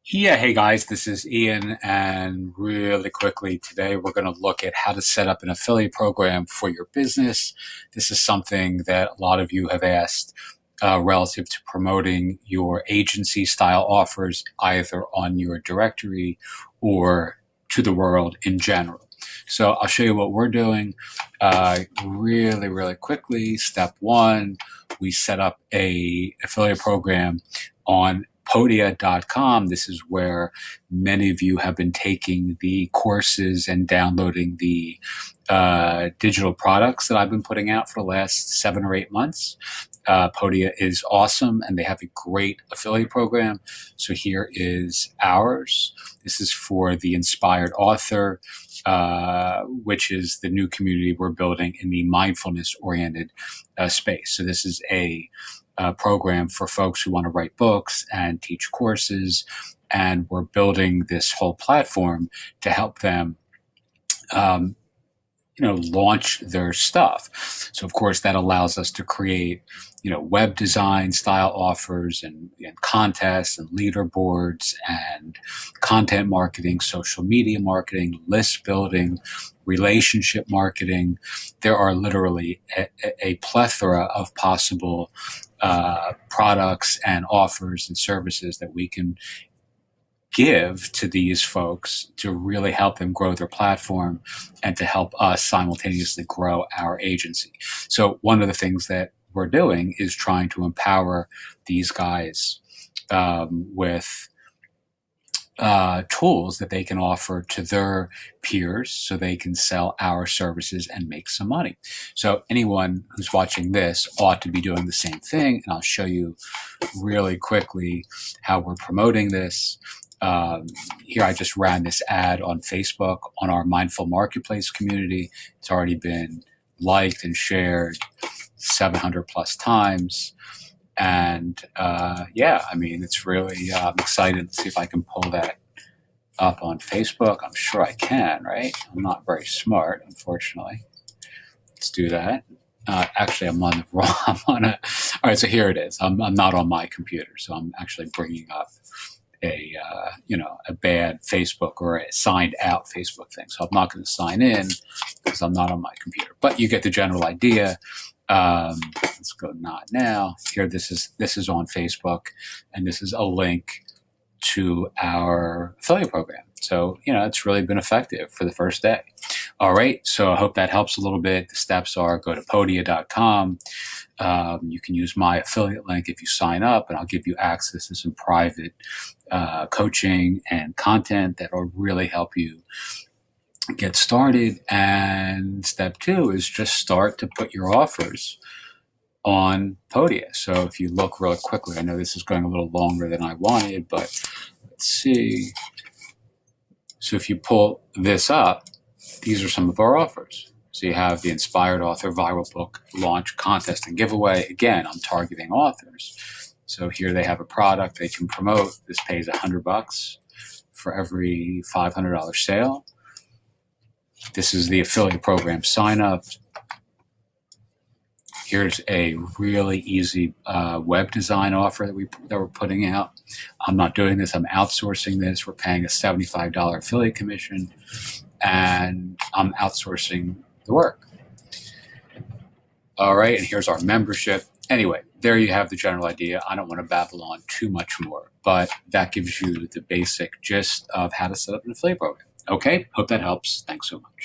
Yeah, hey guys, this is Ian, and really quickly today we're going to look at how to set up an affiliate program for your business. This is something that a lot of you have asked relative to promoting your agency style offers either on your directory or to the world in general. So I'll show you what we're doing really quickly. Step one, we set up a affiliate program on Podia.com. This is where many of you have been taking the courses and downloading the digital products that I've been putting out for the last 7 or 8 months. Podia is awesome, and they have a great affiliate program. So here is ours. This is for the inspired author, which is the new community we're building in the mindfulness-oriented space. So this is a program for folks who want to write books and teach courses. And we're building this whole platform to help them, launch their stuff. So of course that allows us to create, web design style offers and contests and leaderboards and content marketing, social media marketing, list building, relationship marketing. There are literally a plethora of possible products and offers and services that we can give to these folks to really help them grow their platform and to help us simultaneously grow our agency. So one of the things that we're doing is trying to empower these guys with tools that they can offer to their peers so they can sell our services and make some money. So anyone who's watching this ought to be doing the same thing. And I'll show you really quickly how we're promoting this. Here I just ran this ad on Facebook on our Mindful Marketplace community. It's already been liked and shared 700 plus times. And it's really, I'm excited to see if I can pull that up on Facebook. I'm sure I can, right? I'm not very smart, unfortunately. Let's do that. Actually, I'm on the wrong, all right, so here it is. I'm not on my computer, so I'm actually bringing up a bad Facebook or a signed out Facebook thing. So I'm not going to sign in because I'm not on my computer, but you get the general idea. Let's go not now. Here, this is on Facebook, and this is a link to our affiliate program. So, it's really been effective for the first day. All right. So I hope that helps a little bit. The steps are go to Podia.com. You can use my affiliate link if you sign up, and I'll give you access to some private coaching and content that will really help you get started. And step two is just start to put your offers on Podia. So if you look real quickly, I know this is going a little longer than I wanted, but let's see. So if you pull this up, these are some of our offers. So you have the Inspired Author Viral Book Launch Contest and Giveaway. Again, I'm targeting authors. So here they have a product they can promote. This pays $100 for every $500 sale. This is the affiliate program sign up. Here's a really easy web design offer that we're putting out. I'm not doing this. I'm outsourcing this. We're paying a $75 affiliate commission, and I'm outsourcing the work. All right, and here's our membership. Anyway, there you have the general idea. I don't want to babble on too much more, but that gives you the basic gist of how to set up an affiliate program. Okay, hope that helps. Thanks so much.